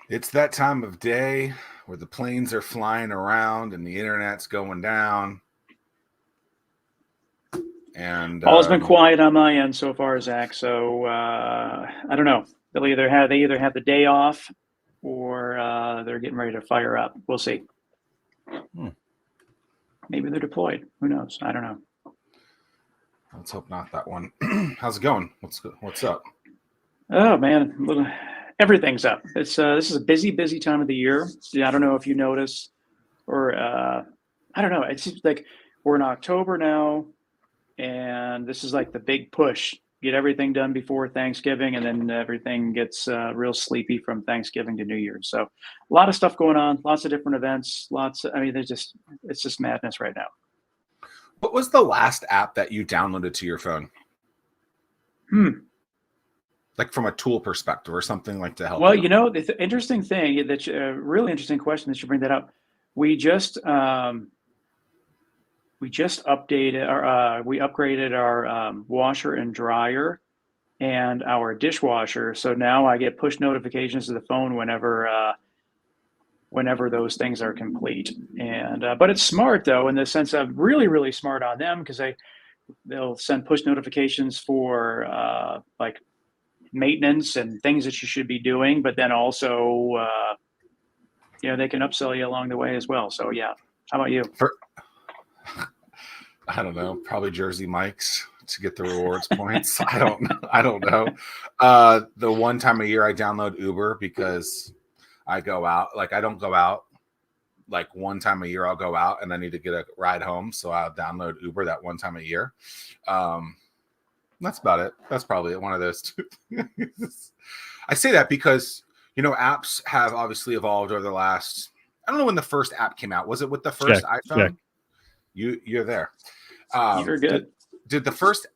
It's that time of day where the planes are flying around and the internet's going down. And All's been quiet on my end so far, Zach. So I don't know. They either have the day off, or they're getting ready to fire up. We'll see. Maybe they're deployed. Who knows? I don't know. Let's hope not that one. How's it going? What's up? Oh man, everything's up. This is a busy time of the year. I don't know if you notice, or I don't know. It seems like we're in October now, and this is like the big push. Get everything done before Thanksgiving, and then everything gets real sleepy from Thanksgiving to New Year's. So a lot of stuff going on, lots of different events, it's just madness right now. What was the last app that you downloaded to your phone? Like from a tool perspective or something like to help. Well, the interesting thing that really interesting question that you bring that up. We just updated we upgraded our washer and dryer and our dishwasher. So now I get push notifications to the phone whenever those things are complete. And but it's smart though, in the sense of really smart on them, because they'll send push notifications for like maintenance and things that you should be doing, but then also they can upsell you along the way as well. So yeah. How about you? I don't know, probably Jersey Mike's to get the rewards points. I don't know. The one time a year I download Uber because I go out. Like I don't go out. Like one time a year I'll go out and I need to get a ride home. So I'll download Uber that one time a year. That's about it. That's probably one of those two things. I say that because, apps have obviously evolved over the last, I don't know when the first app came out. Was it with the first iPhone? Check. You're there. You're good. Did the first,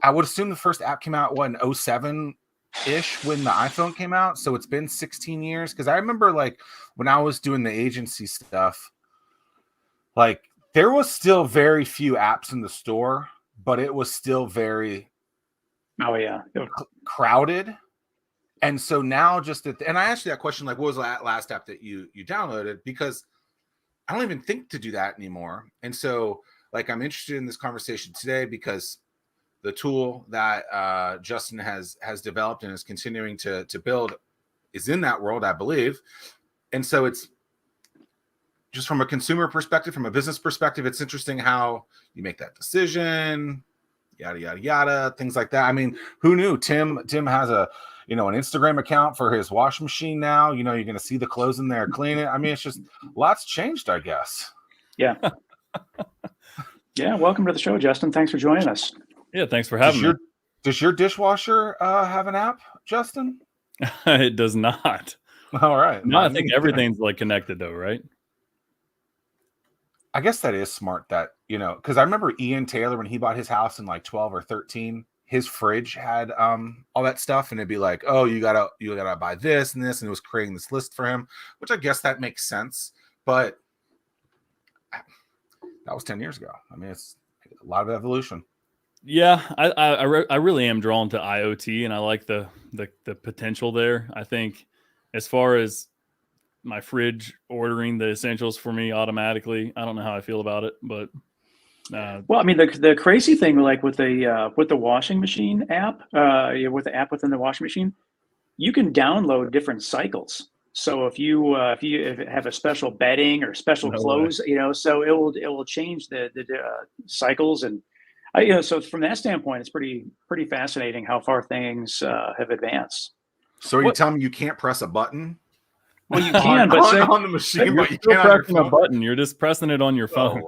I would assume the first app came out, in 07-ish when the iPhone came out. So it's been 16 years. Because I remember like when I was doing the agency stuff, like there was still very few apps in the store, but it was still very crowded. And so now and I asked you that question, like, what was that last app that you downloaded? Because I don't even think to do that anymore. And so like, I'm interested in this conversation today because the tool that Justin has developed and is continuing to build is in that world, I believe. And so it's just from a consumer perspective, from a business perspective, it's interesting how you make that decision, yada, yada, yada, things like that. I mean, who knew? Tim has an Instagram account for his washing machine now. You're going to see the clothes in there, clean it. I mean, it's just lots changed, I guess. Yeah. Yeah. Welcome to the show, Justin. Thanks for joining us. Yeah. Thanks for having me. Does your dishwasher have an app, Justin? It does not. All right. No, I think everything's like connected though, right? I guess that is smart that, because I remember Ian Taylor, when he bought his house in like 12 or 13, his fridge had all that stuff. And it'd be like, oh, you gotta buy this and this. And it was creating this list for him, which I guess that makes sense. But that was 10 years ago. I mean, it's a lot of evolution. Yeah, I really am drawn to IoT, and I like the potential there. I think as far as my fridge ordering the essentials for me automatically, I don't know how I feel about it, but well, I mean, the crazy thing, like with the washing machine app, with the app within the washing machine, you can download different cycles. So if you have a special bedding or special clothes, so it will change the cycles, and so from that standpoint, it's pretty fascinating how far things have advanced. So are you telling me you can't press a button? Well, you can, but on the machine, you're but you can't pressing a button. You're just pressing it on your phone.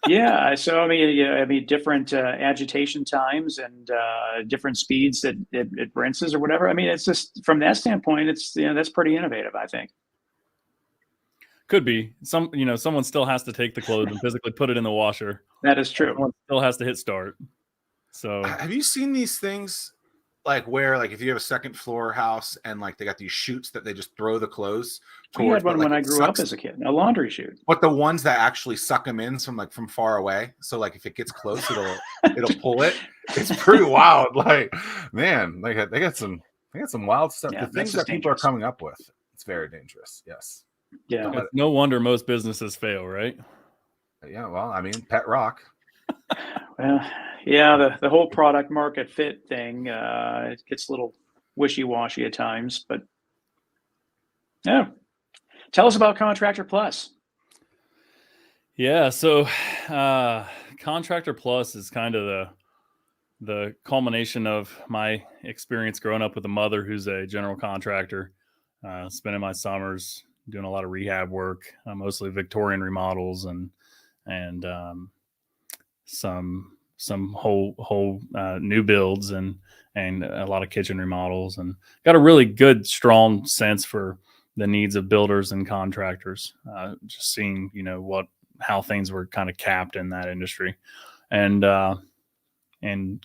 Yeah. So I mean, different agitation times and different speeds that it rinses or whatever. I mean, it's just from that standpoint, it's that's pretty innovative, I think. Could be someone still has to take the clothes and physically put it in the washer. That is true. Someone still has to hit start. So have you seen these things? Like where, like if you have a second floor house and like they got these chutes that they just throw the clothes towards. We had one when I grew up as a kid, a laundry chute. But the ones that actually suck them in from far away. So like if it gets close, it'll pull it. It's pretty wild. Like, man, they got some wild stuff. Yeah, the things that people are coming up with. It's very dangerous. Yes. Yeah. It's no wonder most businesses fail, right? Yeah. Well, I mean, pet rock. Well, yeah, the whole product market fit thing, it gets a little wishy-washy at times, but yeah. Tell us about Contractor Plus. Yeah. So, Contractor Plus is kind of the culmination of my experience growing up with a mother who's a general contractor, spending my summers doing a lot of rehab work, mostly Victorian remodels and some whole new builds and a lot of kitchen remodels, and got a really good strong sense for the needs of builders and contractors. Just seeing how things were kind of capped in that industry, and in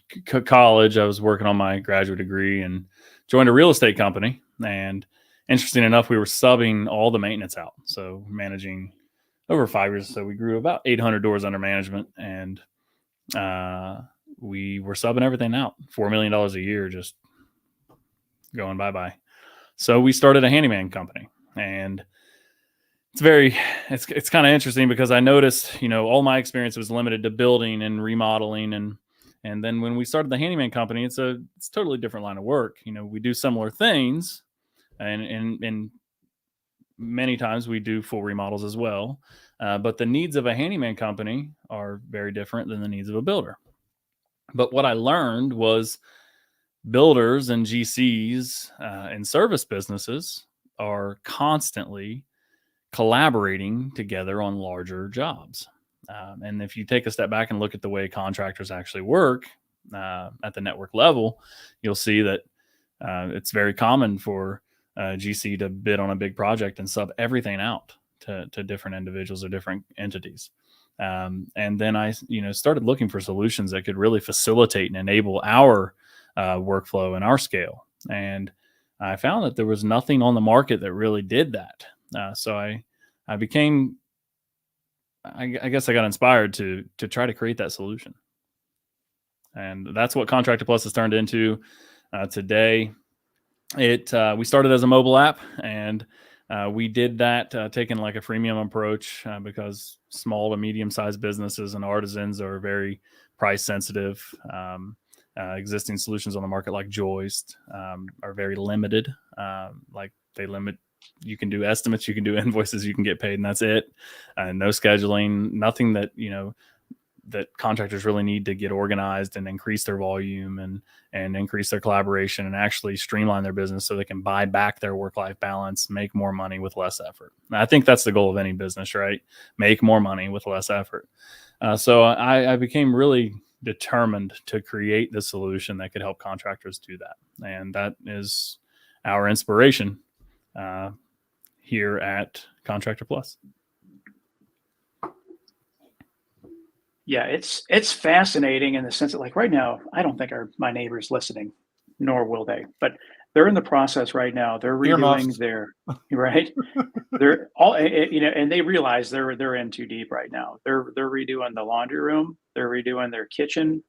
college I was working on my graduate degree and joined a real estate company. And interesting enough, we were subbing all the maintenance out, so managing over 5 years. So we grew about 800 doors under management, and we were subbing everything out. $4 million a year just going bye-bye. So we started a handyman company, and it's kind of interesting because I noticed, all my experience was limited to building and remodeling. And then when we started the handyman company, it's totally different line of work. We do similar things, and many times we do full remodels as well. But the needs of a handyman company are very different than the needs of a builder. But what I learned was builders and GCs and service businesses are constantly collaborating together on larger jobs. And if you take a step back and look at the way contractors actually work at the network level, you'll see that it's very common for GC to bid on a big project and sub everything out to different individuals or different entities. And then I, started looking for solutions that could really facilitate and enable our workflow and our scale. And I found that there was nothing on the market that really did that. So I became, I guess I got inspired to try to create that solution. And that's what Contractor Plus has turned into today. We started as a mobile app, and we did that taking like a freemium approach because small to medium-sized businesses and artisans are very price sensitive. Existing solutions on the market like Joist are very limited. Like they limit, you can do estimates, you can do invoices, you can get paid, and that's it. No scheduling, nothing that, that contractors really need to get organized and increase their volume and increase their collaboration and actually streamline their business so they can buy back their work-life balance, make more money with less effort. And I think that's the goal of any business, right? Make more money with less effort. So I became really determined to create the solution that could help contractors do that. And that is our inspiration here at Contractor Plus. Yeah, it's fascinating in the sense that, like, right now, I don't think my neighbor's listening, nor will they. But they're in the process right now. They're redoing their right. They're all and they realize they're in too deep right now. They're redoing the laundry room. They're redoing their kitchen,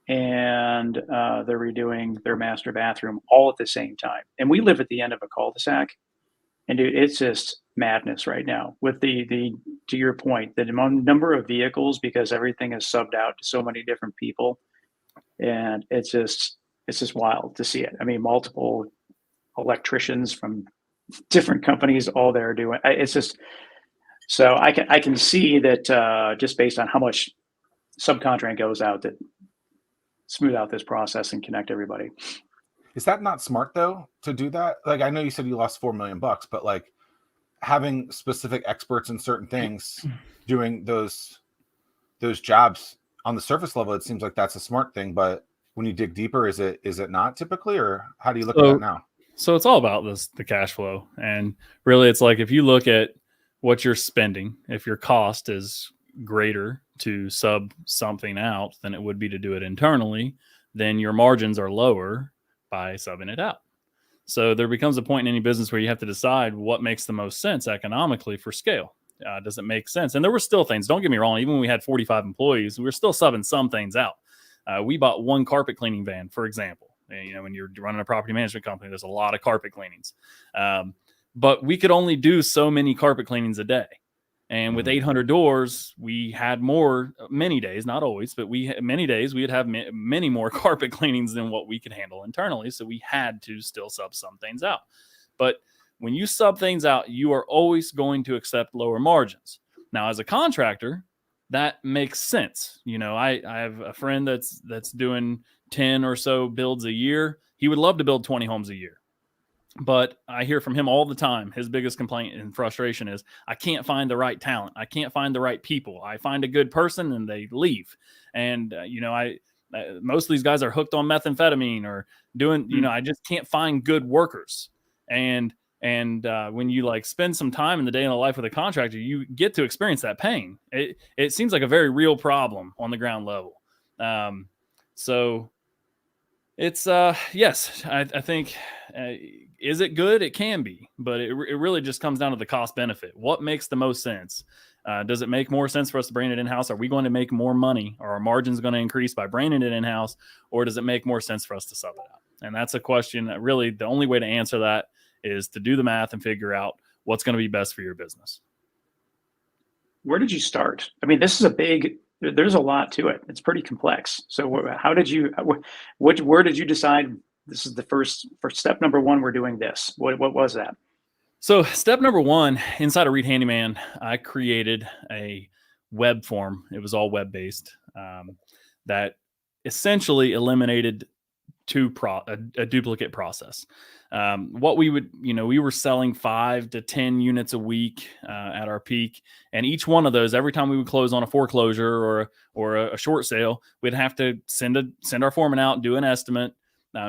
and they're redoing their master bathroom all at the same time. And we live at the end of a cul-de-sac, and dude, it's just madness right now with the to your point, the number of vehicles, because everything is subbed out to so many different people, and it's just wild to see it. I mean, multiple electricians from different companies, all they're doing. It's just, so I can see that just based on how much subcontract goes out, that smooth out this process and connect everybody. Is that not smart though to do that? Like, I know you said you lost $4 million, but like having specific experts in certain things doing those jobs on the surface level, it seems like that's a smart thing. But when you dig deeper, is it not typically, or how do you look at that now? So it's all about the cash flow. And really it's like, if you look at what you're spending, if your cost is greater to sub something out than it would be to do it internally, then your margins are lower by subbing it out. So there becomes a point in any business where you have to decide what makes the most sense economically for scale. Does it make sense? And there were still things, don't get me wrong, even when we had 45 employees, we were still subbing some things out. We bought one carpet cleaning van, for example. When you're running a property management company, there's a lot of carpet cleanings. but we could only do so many carpet cleanings a day. And with 800 doors, we had many days, not always, but many days we'd have many more carpet cleanings than what we could handle internally. So we had to still sub some things out. But when you sub things out, you are always going to accept lower margins. Now, as a contractor, that makes sense. You know, I have a friend that's doing 10 or so builds a year. He would love to build 20 homes a year. But I hear from him all the time. His biggest complaint and frustration is, I can't find the right talent. I can't find the right people. I find a good person and they leave. And, most of these guys are hooked on methamphetamine or doing, I just can't find good workers. And when you like spend some time in the day in the life with a contractor, you get to experience that pain. It seems like a very real problem on the ground level. So it's, yes, I think, is it good? It can be, but it really just comes down to the cost benefit. What makes the most sense? Does it make more sense for us to bring it in-house? Are we going to make more money? Are our margins going to increase by bringing it in-house? Or does it make more sense for us to sub it out? And that's a question that really the only way to answer that is to do the math and figure out what's going to be best for your business. Where did you start? I mean, this is there's a lot to it. It's pretty complex. So how did you, where did you decide this is for step number one, we're doing this? What was that? So step number one, inside of Read Handyman, I created a web form. It was all web-based, that essentially eliminated a duplicate process. What we would, we were selling 5 to 10 units a week at our peak. And each one of those, every time we would close on a foreclosure or a short sale, we'd have to send our foreman out, do an estimate.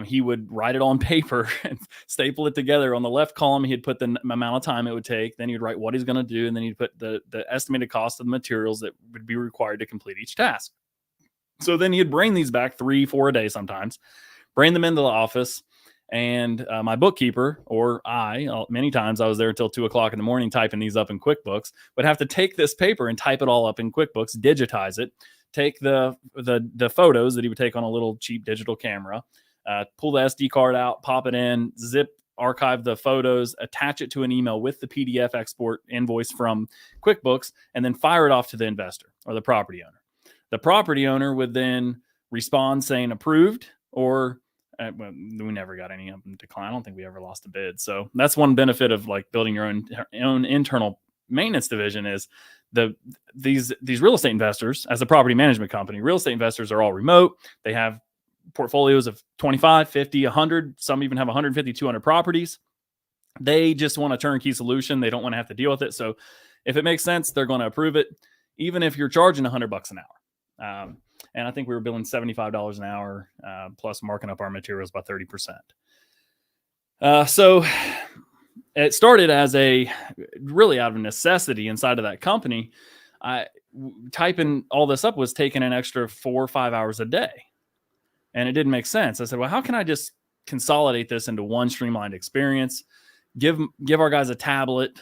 He would write it on paper and staple it together. On the left column, he'd put the amount of time it would take. Then he'd write what he's going to do. And then he'd put the estimated cost of the materials that would be required to complete each task. So then he'd bring these back 3-4 a day sometimes, bring them into the office. And my bookkeeper, or many times I was there until 2:00 in the morning typing these up in QuickBooks, would have to take this paper and type it all up in QuickBooks, digitize it, take the photos that he would take on a little cheap digital camera, pull the SD card out, pop it in, archive the photos, attach it to an email with the PDF export invoice from QuickBooks, and then fire it off to the investor or the property owner. The property owner would then respond saying approved, or we never got any of them decline. I don't think we ever lost a bid. So that's one benefit of like building your own internal maintenance division is these real estate investors. As a property management company, real estate investors are all remote. They have portfolios of 25, 50, 100. Some even have 150, 200 properties. They just want a turnkey solution. They don't want to have to deal with it. So if it makes sense, they're going to approve it, even if you're charging $100 an hour. And I think we were billing $75 an hour, plus marking up our materials by 30%. So it started as really out of necessity inside of that company. Typing all this up was taking an extra 4 or 5 hours a day. And it didn't make sense. I said, well, how can I just consolidate this into one streamlined experience? Give our guys a tablet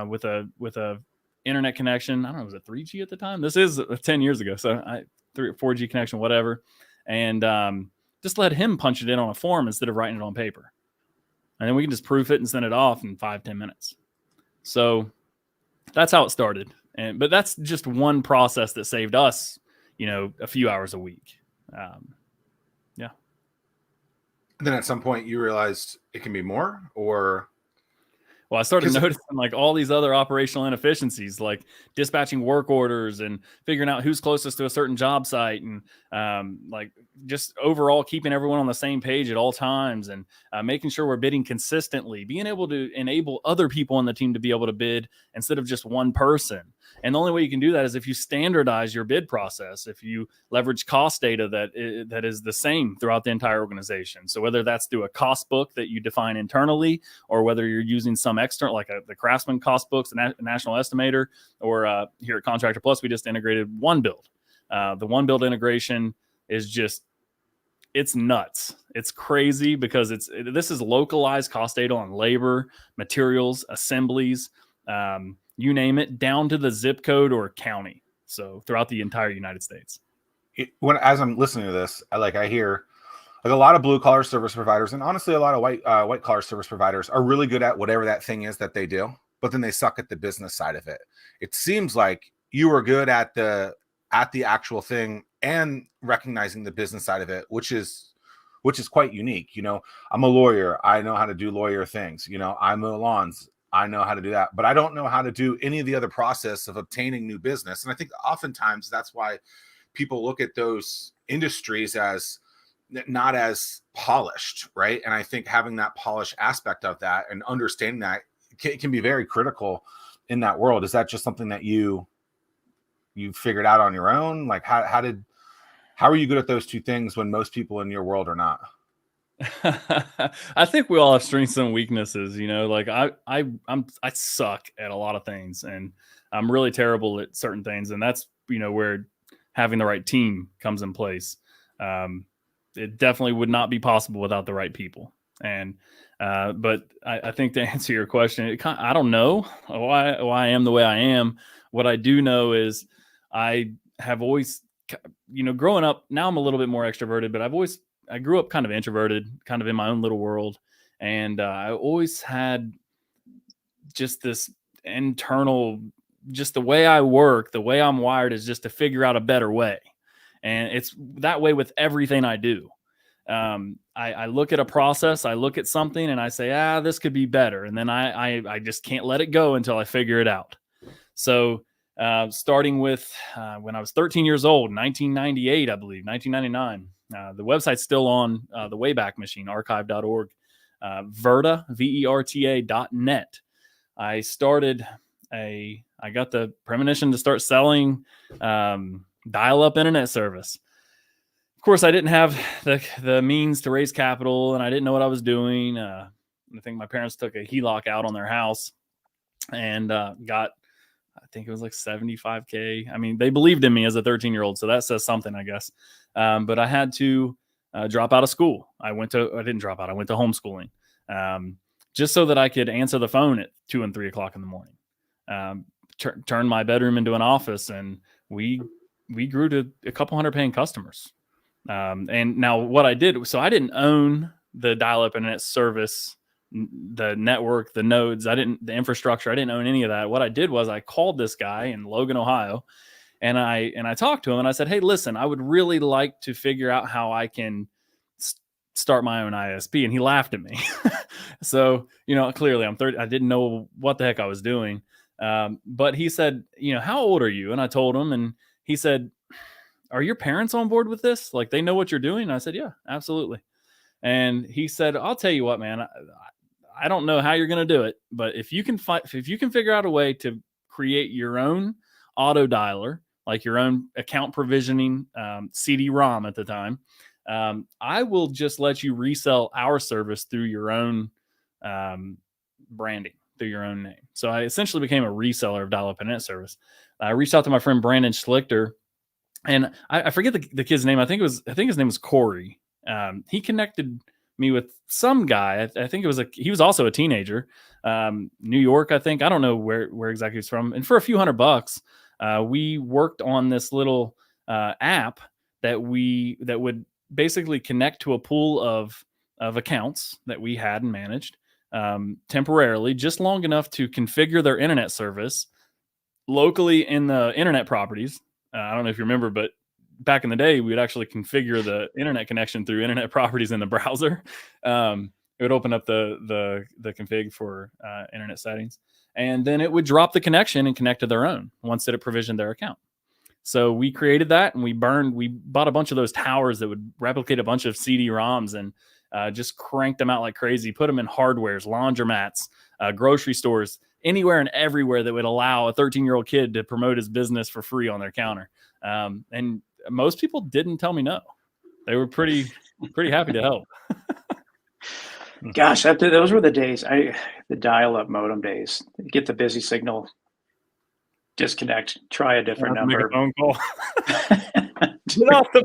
with a internet connection. I don't know, was it 3G at the time? This is 10 years ago. So 4G connection, whatever. And just let him punch it in on a form instead of writing it on paper. And then we can just proof it and send it off in 5-10 minutes. So that's how it started. But that's just one process that saved us, a few hours a week. Yeah. And then at some point you realized it can be more, or? Well, I started noticing like all these other operational inefficiencies, like dispatching work orders and figuring out who's closest to a certain job site, and like just overall keeping everyone on the same page at all times, and making sure we're bidding consistently, being able to enable other people on the team to be able to bid instead of just one person. And the only way you can do that is if you standardize your bid process, if you leverage cost data that is the same throughout the entire organization. So whether that's through a cost book that you define internally, or whether you're using some external, like the Craftsman cost books, the National Estimator, or here at Contractor Plus, we just integrated OneBuild. The OneBuild integration is just, it's nuts. It's crazy because this is localized cost data on labor, materials, assemblies, you name it, down to the zip code or county. So throughout the entire United States. As I'm listening to this, I hear, Like a lot of blue collar service providers, and honestly, a lot of white collar service providers are really good at whatever that thing is that they do, but then they suck at the business side of it. It seems like you are good at the actual thing and recognizing the business side of it, which is quite unique. You know, I'm a lawyer. I know how to do lawyer things. You know, I mow lawns. I know how to do that, but I don't know how to do any of the other process of obtaining new business. And I think oftentimes that's why people look at those industries as not as polished, right? And I think having that polished aspect of that and understanding that can be very critical in that world. Is that just something that you figured out on your own? Like how are you good at those two things when most people in your world are not? I think we all have strengths and weaknesses, you know, like I suck at a lot of things and I'm really terrible at certain things. And that's, you know, where having the right team comes in place. It definitely would not be possible without the right people. And, but I think to answer your question, I don't know why I am the way I am. What I do know is I have always, you know, growing up, now I'm a little bit more extroverted, but I grew up kind of introverted, kind of in my own little world. And I always had just this internal, just the way I work, the way I'm wired is just to figure out a better way. And it's that way with everything I do. I look at a process, I look at something and I say, this could be better. And then I just can't let it go until I figure it out. So starting with when I was 13 years old, 1998, I believe, 1999, the website's still on the Wayback Machine, archive.org, Verta, VERTA.net. I got the premonition to start selling dial-up internet service. Of course, I didn't have the means to raise capital and I didn't know what I was doing. I think my parents took a HELOC out on their house and got, I think it was like $75K. I mean, they believed in me as a 13-year-old. So that says something, I guess. But I had to drop out of school. I didn't drop out. I went to homeschooling just so that I could answer the phone at 2 and 3 o'clock in the morning. Turn my bedroom into an office and we grew to a couple hundred paying customers. And now what I did, so I didn't own the dial-up internet service, the network, the nodes, the infrastructure. I didn't own any of that. What I did was I called this guy in Logan, Ohio, and I talked to him and I said, hey, listen, I would really like to figure out how I can start my own ISP. And he laughed at me. So, you know, clearly I'm 30. I didn't know what the heck I was doing. But he said, you know, how old are you? And I told him, and he said, are your parents on board with this? Like they know what you're doing? And I said, yeah, absolutely. And he said, I'll tell you what, man, I don't know how you're going to do it, but if you can figure out a way to create your own auto dialer, like your own account provisioning, CD-ROM at the time, I will just let you resell our service through your own branding, through your own name. So I essentially became a reseller of dial-up internet service. I reached out to my friend Brandon Schlichter, and I forget the kid's name. I think his name was Corey. He connected me with some guy. I think he was also a teenager, New York, I think. I don't know where exactly he's from. And for a few $100, we worked on this little app that would basically connect to a pool of accounts that we had and managed temporarily, just long enough to configure their internet service locally in the internet properties. I don't know if you remember, but back in the day, we would actually configure the internet connection through internet properties in the browser. It would open up the config for internet settings, and then it would drop the connection and connect to their own once it had provisioned their account. So we created that, and we bought a bunch of those towers that would replicate a bunch of CD-ROMs and just cranked them out like crazy, put them in hardwares, laundromats, grocery stores, anywhere and everywhere that would allow a 13-year-old kid to promote his business for free on their counter. And most people didn't tell me no. They were pretty happy to help. Gosh, those were the days. The dial-up modem days. Get the busy signal, disconnect, try a different number. Make a phone call. Get off the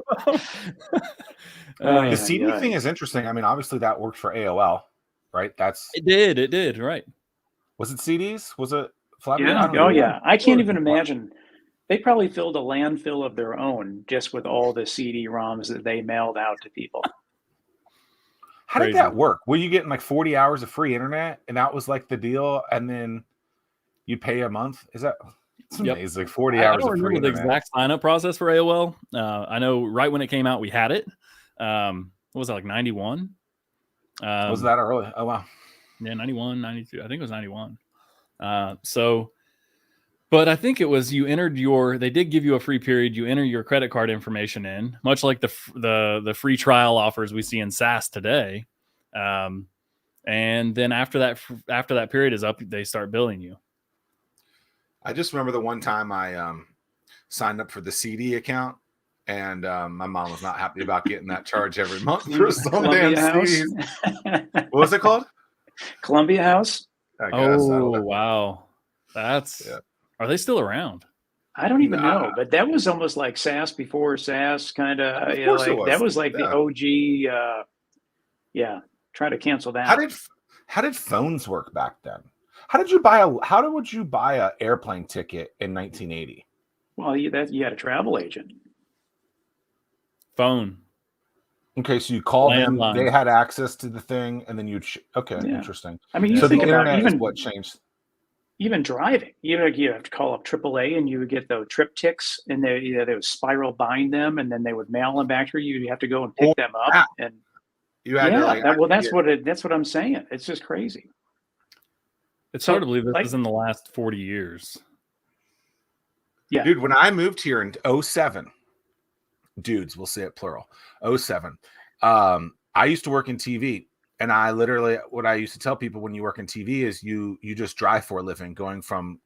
phone. The CD thing is interesting. I mean, obviously that worked for AOL, right? It did, right? Was it CDs? Was it floppy? Yeah. Oh, yeah. I can't even imagine. They probably filled a landfill of their own just with all the CD-ROMs that they mailed out to people. How did that work? Were you getting like 40 hours of free internet and that was like the deal? And then you pay a month? Is that it's amazing? 40 hours of free internet. The exact sign up process for AOL. I know right when it came out, we had it. What was that, like 91? Was that early? Oh, wow. Yeah, 91, 92. I think it was 91. But I think it was they did give you a free period. You enter your credit card information in, much like the free trial offers we see in SaaS today. And then after that period is up, they start billing you. I just remember the one time I signed up for the CD account, and my mom was not happy about getting that charge every month for some damn CDs. What was it called? Columbia House. I guess. Wow. Are they still around? I don't even know, but that was almost like SaaS before SaaS, kind of. That was like the OG. Try to cancel that. How did phones work back then? How would you buy a airplane ticket in 1980? Well, you had a travel agent. Phone. Okay, so you called them. They had access to the thing, and then interesting. I mean, so the internet is what changed. Even driving, you have to call up AAA, and you would get the trip ticks, and they would spiral bind them, and then they would mail them back to you. You have to go and pick them up, and you had that's what I'm saying. It's just crazy. It's hard to believe this is in the last 40 years. Yeah, dude. When I moved here in 2007, dudes, we'll say it plural, 2007. I used to work in TV. And what I used to tell people when you work in TV is you just drive for a living, going from,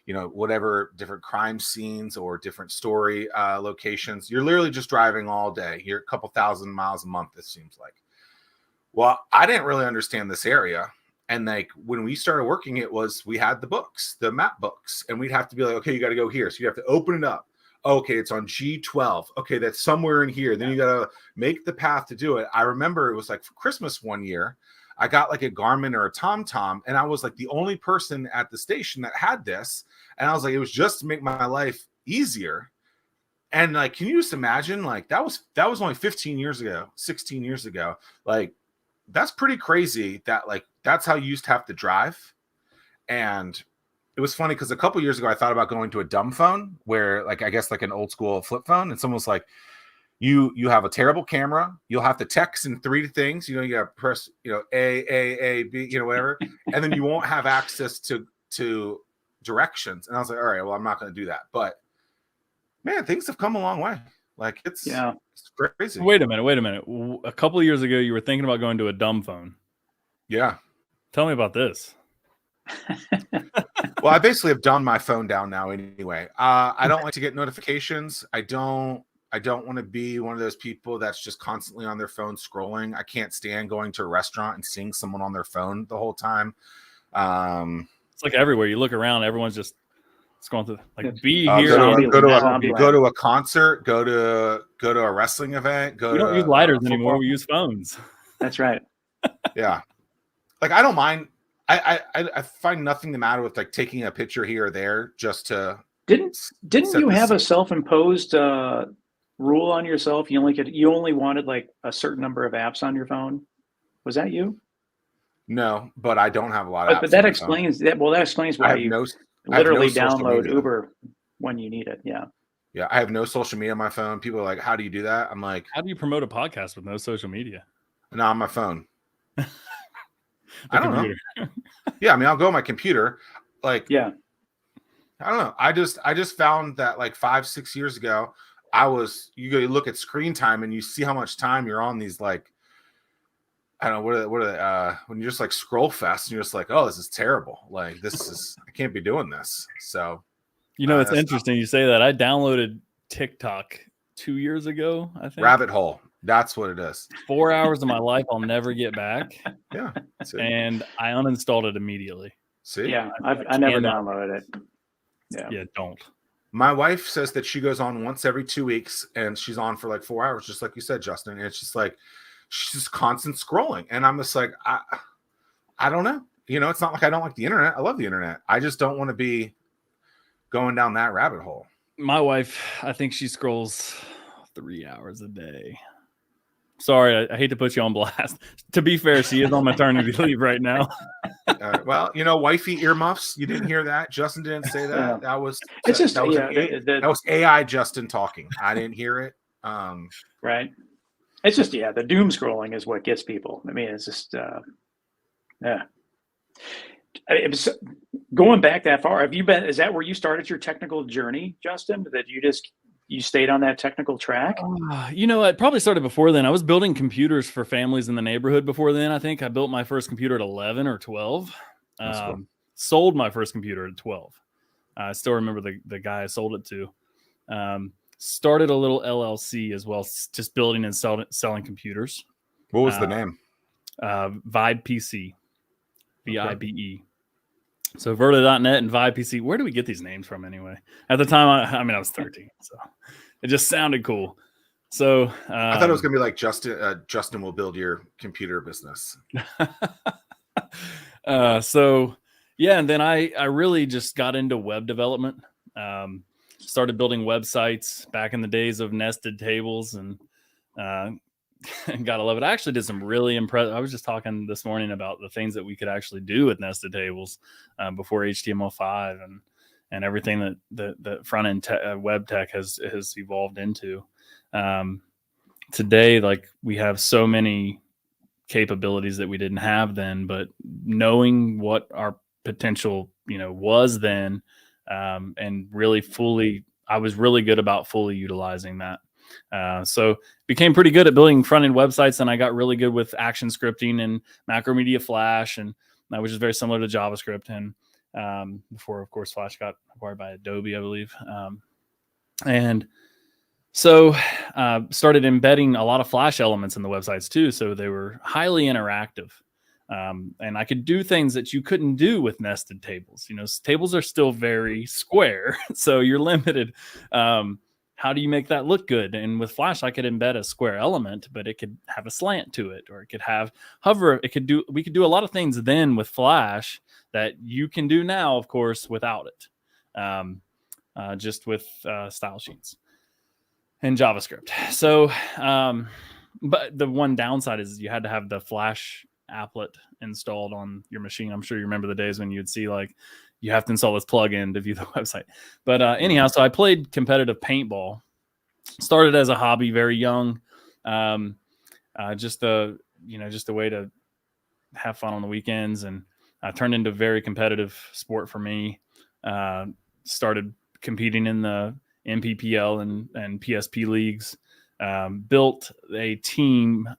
whatever different crime scenes or different story locations. You're literally just driving all day. You're a couple thousand miles a month, it seems like. Well, I didn't really understand this area. And like when we started working, we had the books, the map books, and we'd have to be like, okay, you got to go here. So you have to open it up. Okay, it's on G12. Okay, that's somewhere in here. Then you got to make the path to do it. I remember it was like for Christmas one year, I got like a Garmin or a TomTom, and I was like the only person at the station that had this. And I was like, it was just to make my life easier. And like, can you just imagine? Like that was only 15 years ago, 16 years ago. Like that's pretty crazy that like that's how you used to have to drive. And it was funny because a couple years ago, I thought about going to a dumb phone where like, I guess like an old school flip phone. And someone was like, you have a terrible camera. You'll have to text in 3 things. You got to press, A, B, whatever. And then you won't have access to directions. And I was like, all right, well, I'm not going to do that. But man, things have come a long way. Like it's crazy. Wait a minute. A couple of years ago, you were thinking about going to a dumb phone. Yeah. Tell me about this. Well, I basically have dumbed my phone down now anyway. I don't like to get notifications. I don't want to be one of those people that's just constantly on their phone scrolling. I can't stand going to a restaurant and seeing someone on their phone the whole time. It's like everywhere you look around, everyone's just going through like go to a concert, go to a wrestling event. We don't use lighters anymore. We use phones. That's right. Yeah, like I don't mind. I find nothing the matter with like taking a picture here or there just to. Didn't you have a self-imposed rule on yourself? You only wanted like a certain number of apps on your phone. Was that you? No, but I don't have a lot of apps. But that explains that. Well, that explains why you literally download Uber when you need it. Yeah. Yeah, I have no social media on my phone. People are like, "How do you do that?" I'm like, "How do you promote a podcast with no social media?" No, on my phone. I don't know. Yeah, I mean, I'll go on my computer. Like, yeah, I don't know. I just found that like 5-6 years ago, you look at screen time and you see how much time you're on these like, I don't know what are when you just like scroll fast and you're just like, oh, this is terrible. Like I can't be doing this. So, it's interesting you say that. I downloaded TikTok 2 years ago. I think rabbit hole. That's what it is. 4 hours of my life I'll never get back. Yeah. And I uninstalled it immediately. See? Yeah, I never downloaded it. Yeah, don't. My wife says that she goes on once every 2 weeks and she's on for like 4 hours, just like you said, Justin. And it's just like, she's just constant scrolling. And I'm just like, I don't know. It's not like I don't like the internet. I love the internet. I just don't want to be going down that rabbit hole. My wife, I think she scrolls 3 hours a day. Sorry, I hate to put you on blast. To be fair, she is on maternity leave right now. Well, wifey earmuffs. You didn't hear that. Justin didn't say that. Yeah. That was It's just, that was yeah, that was AI Justin talking. I didn't hear it. right. It's just, yeah, the doom scrolling is what gets people. I mean, it's just, yeah. It was, going back that far, is that where you started your technical journey, Justin? That you stayed on that technical track? It probably started before then. I was building computers for families in the neighborhood before then. I think I built my first computer at 11 or 12. Cool. Sold my first computer at 12. I still remember the guy I sold it to. Started a little LLC as well, just building and selling computers. What was the name? Vibe PC. VIBE. So Verta.net and Vibe PC. Where do we get these names from anyway? At the time, I was 13, so it just sounded cool. So I thought it was gonna be like Justin will build your computer business. So yeah, and then I really just got into web development. Started building websites back in the days of nested tables, and gotta love it. I actually did some really impressive. I was just talking this morning about the things that we could actually do with nested tables before HTML5 and everything that front end web tech has evolved into. Today, like, we have so many capabilities that we didn't have then, but knowing what our potential was then, and really I was really good about fully utilizing that. So became pretty good at building front end websites, and I got really good with action scripting and Macromedia Flash, and which is very similar to JavaScript. And before, of course, Flash got acquired by Adobe, I believe. And so started embedding a lot of Flash elements in the websites too, so they were highly interactive. And I could do things that you couldn't do with nested tables. Tables are still very square, so you're limited. How do you make that look good? And with Flash, I could embed a square element, but it could have a slant to it, or it could have hover. We could do a lot of things then with Flash that you can do now, of course, without it, just with style sheets and JavaScript. So, but the one downside is you had to have the Flash applet installed on your machine. I'm sure you remember the days when you'd see like, you have to install this plugin to view the website. But anyhow, so I played competitive paintball. Started as a hobby, very young. Just a way to have fun on the weekends, and turned into a very competitive sport for me. Started competing in the MPPL and PSP leagues. Built a team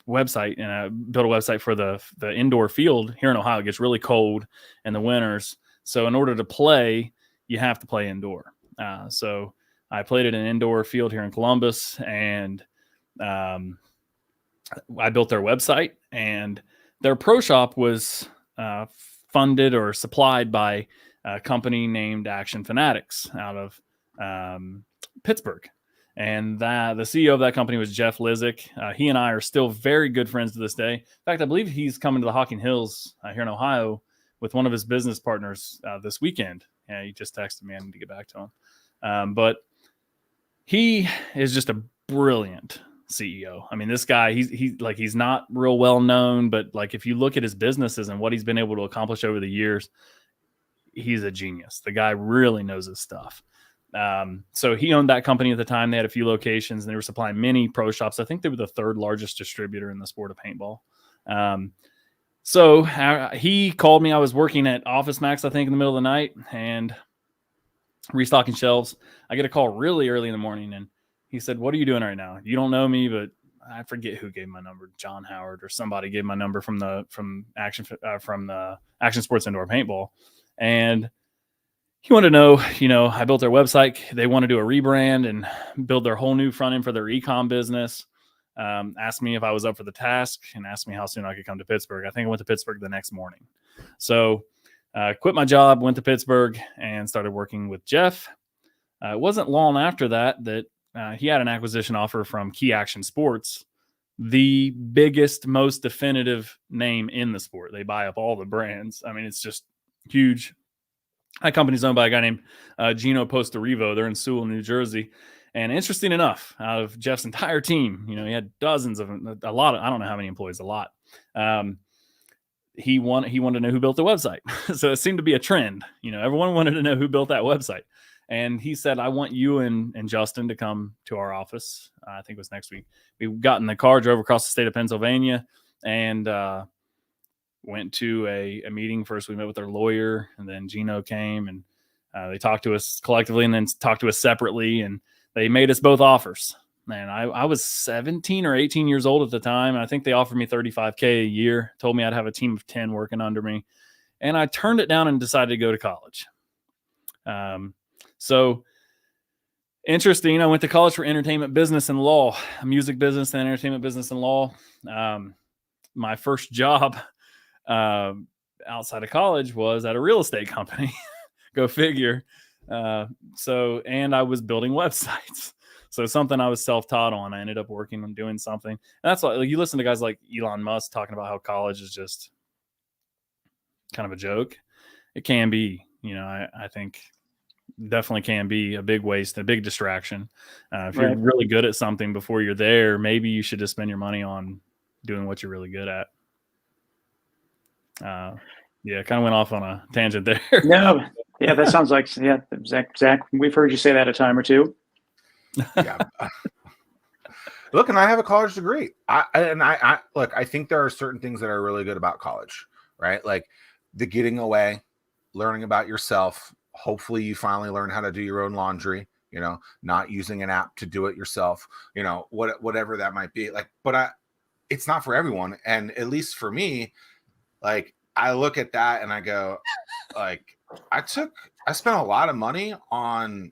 website, and built a website for the indoor field here in Ohio. It gets really cold in the winters. So in order to play, you have to play indoor. So I played at an indoor field here in Columbus, and I built their website, and their pro shop was funded or supplied by a company named Action Fanatics out of Pittsburgh. And the CEO of that company was Jeff Lizick. He and I are still very good friends to this day. In fact, I believe he's coming to the Hocking Hills here in Ohio with one of his business partners this weekend. Yeah, he just texted me. I need to get back to him. But he is just a brilliant CEO. I mean, this guy, he's not real well known, but like, if you look at his businesses and what he's been able to accomplish over the years, he's a genius. The guy really knows his stuff. So he owned that company at the time. They had a few locations, and they were supplying many pro shops. I think they were the third largest distributor in the sport of paintball. So he called me. I was working at Office Max, I think, in the middle of the night, and restocking shelves. I get a call really early in the morning, and he said, "What are you doing right now? You don't know me, but I forget who gave my number. John Howard or somebody gave my number from the Action Sports Indoor Paintball." And he wanted to know, I built their website. They want to do a rebrand and build their whole new front end for their e-com business. Asked me if I was up for the task, and asked me how soon I could come to Pittsburgh. I think I went to Pittsburgh the next morning. So quit my job, went to Pittsburgh, and started working with Jeff. It wasn't long after that he had an acquisition offer from Key Action Sports, the biggest, most definitive name in the sport. They buy up all the brands. I mean, it's just huge. That company's owned by a guy named Gino Posterivo. They're in Sewell, New Jersey. And interesting enough, out of Jeff's entire team, you know, he had dozens of a lot of, I don't know how many employees, a lot. He wanted to know who built the website. So it seemed to be a trend. You know, everyone wanted to know who built that website. And he said, I want you and Justin to come to our office. I think it was next week. We got in the car, drove across the state of Pennsylvania, and went to a meeting. First, we met with our lawyer, and then Gino came, and they talked to us collectively and then talked to us separately. And they made us both offers. Man, I was 17 or 18 years old at the time. And I think they offered me $35K a year, told me I'd have a team of 10 working under me. And I turned it down and decided to go to college. So interesting. I went to college for entertainment business and law, music business and entertainment business and law. My first job outside of college was at a real estate company. Go figure. And I was building websites. So something I was self-taught on. I ended up working on doing something. And that's why you listen to guys like Elon Musk talking about how college is just kind of a joke. It can be, you know, I think definitely can be a big waste, a big distraction. If you're really good at something before you're there, maybe you should just spend your money on doing what you're really good at. Yeah, kind of went off on a tangent there. No, yeah, that sounds like, yeah, Zach, we've heard you say that a time or two. Yeah. Look, and I have a college degree. I look, I think there are certain things that are really good about college, right? Like the getting away, learning about yourself. Hopefully you finally learn how to do your own laundry, you know, not using an app to do it yourself, you know, whatever that might be. Like, but it's not for everyone. And at least for me, like I look at that and I go, like, I spent a lot of money on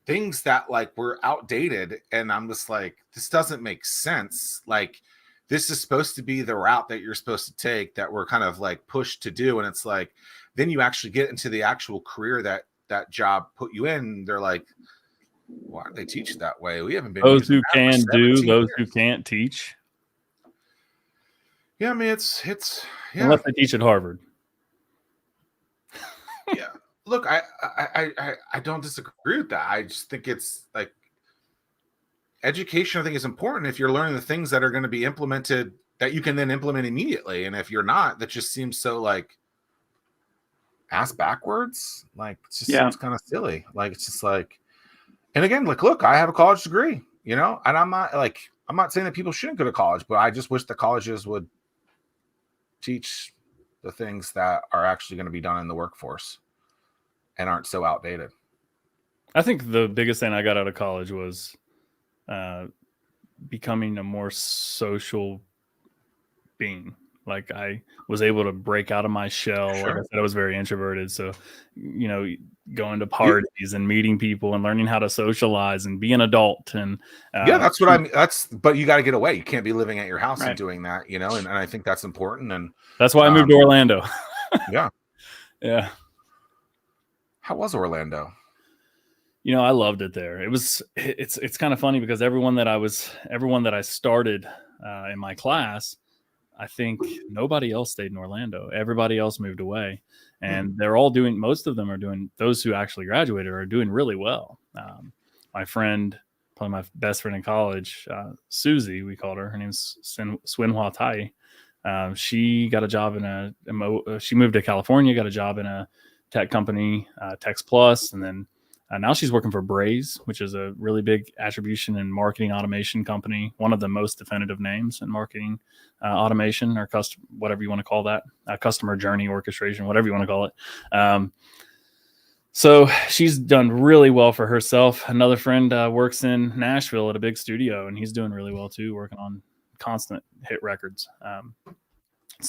things that like were outdated, and I'm just like, this doesn't make sense. Like, this is supposed to be the route that you're supposed to take, that we're kind of like pushed to do. And it's like, then you actually get into the actual career that job put you in. They're like, why don't they teach it that way? We haven't been Those who using that can for do, 17 those years. who can't teach. Yeah, I mean, it's yeah. Unless they teach at Harvard. Yeah. Look, I don't disagree with that. I just think it's like education, I think, is important if you're learning the things that are going to be implemented that you can then implement immediately. And if you're not, that just seems so like ass backwards. Like it just seems kind of silly. Like it's just like, and again, like, look, I have a college degree, you know, and I'm not saying that people shouldn't go to college, but I just wish the colleges would teach the things that are actually going to be done in the workforce and aren't so outdated. I think the biggest thing I got out of college was becoming a more social being. Like I was able to break out of my shell. Sure. Like I said, I was very introverted. So, you know, going to parties and meeting people and learning how to socialize and be an adult. And yeah, that's what I mean. But you got to get away. You can't be living at your house and doing that, you know, and I think that's important. And that's why I moved to Orlando. Yeah. Yeah. How was Orlando? You know, I loved it there. It's kind of funny because everyone that I started in my class, I think nobody else stayed in Orlando. Everybody else moved away, and they're all doing, most of them are doing, those who actually graduated are doing really well. My friend, probably my best friend in college, Susie, we called her name's Swinhua Tai. She got a job she moved to California, got a job in a tech company, Tex Plus, and then now she's working for Braze, which is a really big attribution and marketing automation company, one of the most definitive names in marketing automation, or whatever you want to call that, customer journey orchestration, whatever you want to call it. So she's done really well for herself. Another friend works in Nashville at a big studio, and he's doing really well too, working on constant hit records.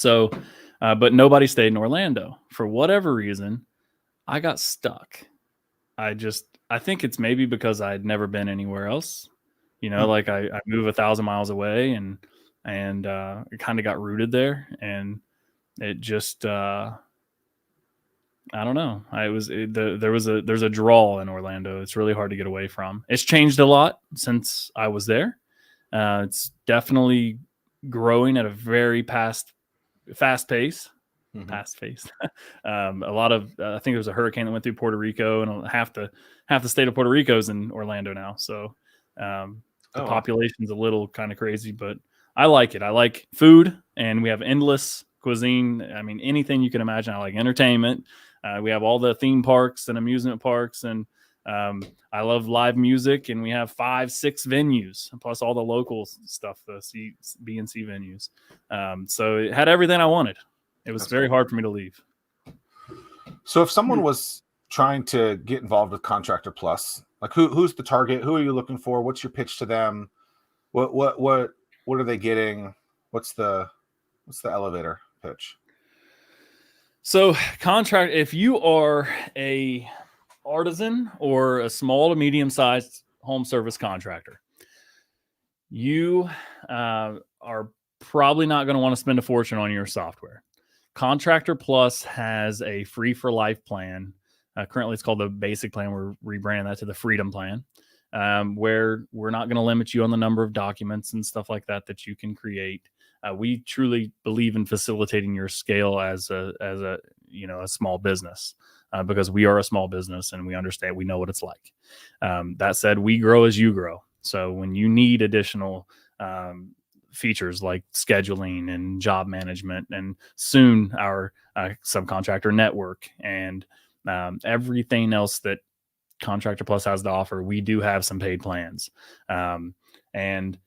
But nobody stayed in Orlando. For whatever reason, I got stuck. I think it's maybe because I'd never been anywhere else, you know, like I moved 1,000 miles away and it kind of got rooted there, and it just, I don't know. There's a draw in Orlando. It's really hard to get away from. It's changed a lot since I was there. It's definitely growing at a very fast pace. past face. A lot of I think there was a hurricane that went through Puerto Rico, and half the state of Puerto Rico is in Orlando now. So the population's a little kind of crazy, but I like it. I like food, and we have endless cuisine. I mean, anything you can imagine. I like entertainment. We have all the theme parks and amusement parks, and I love live music, and we have 5-6 venues, plus all the local stuff, the B and C venues. So it had everything I wanted. It was very hard for me to leave. So if someone was trying to get involved with Contractor Plus, like who's the target? Who are you looking for? What's your pitch to them? What are they getting? What's the elevator pitch? So if you are a artisan or a small to medium-sized home service contractor, you are probably not going to want to spend a fortune on your software. Contractor Plus has a free for life plan. Currently it's called the basic plan. We're rebranding that to the freedom plan, where we're not going to limit you on the number of documents and stuff like that you can create. We truly believe in facilitating your scale as a small business, because we are a small business and we understand, we know what it's like. That said, we grow as you grow. So when you need additional features like scheduling and job management, and soon our subcontractor network and everything else that Contractor Plus has to offer, we do have some paid plans. And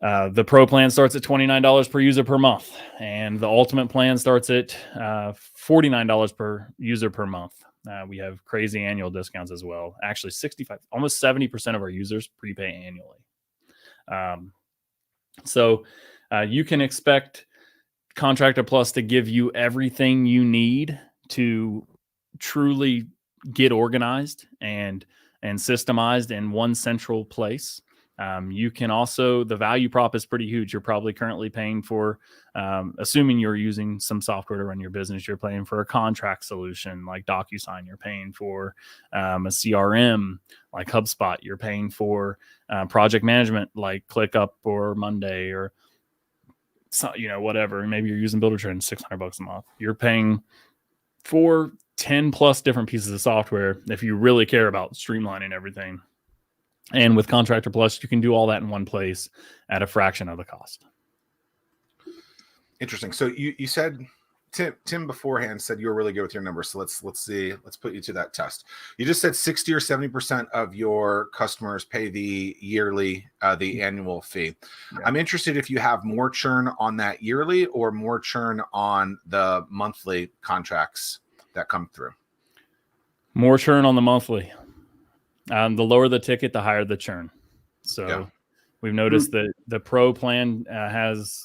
the pro plan starts at $29 per user per month, and the ultimate plan starts at $49 per user per month. We have crazy annual discounts as well. Actually, almost 70% of our users prepay annually. So you can expect Contractor Plus to give you everything you need to truly get organized and systemized in one central place. You can also, the value prop is pretty huge. You're probably currently paying for, assuming you're using some software to run your business, you're paying for a contract solution like DocuSign. You're paying for a CRM like HubSpot. You're paying for project management like ClickUp or Monday or whatever. Maybe you're using Buildertrend, $600 a month. You're paying for 10 plus different pieces of software if you really care about streamlining everything. And with Contractor Plus, you can do all that in one place at a fraction of the cost. Interesting. So you said, Tim beforehand said you were really good with your numbers. So let's see. Let's put you to that test. You just said 60 or 70% of your customers pay the yearly, the annual fee. Yeah. I'm interested if you have more churn on that yearly or more churn on the monthly contracts that come through. More churn on the monthly. The lower the ticket, the higher the churn. So we've noticed that the pro plan has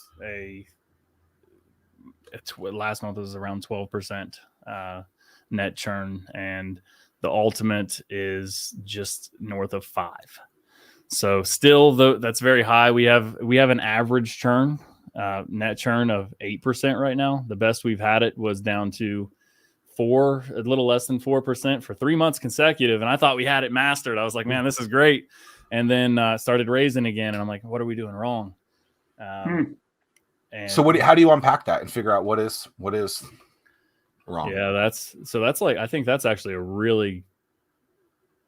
last month was around 12% net churn, and the ultimate is just north of 5%. So still, though, that's very high. We have an average churn, net churn of 8% right now. The best we've had it was down to a little less than 4% for 3 months consecutive. And I thought we had it mastered. I was like, man, this is great. And then started raising again. And I'm like, what are we doing wrong? And so how do you unpack that and figure out what is wrong? Yeah, I think that's actually a really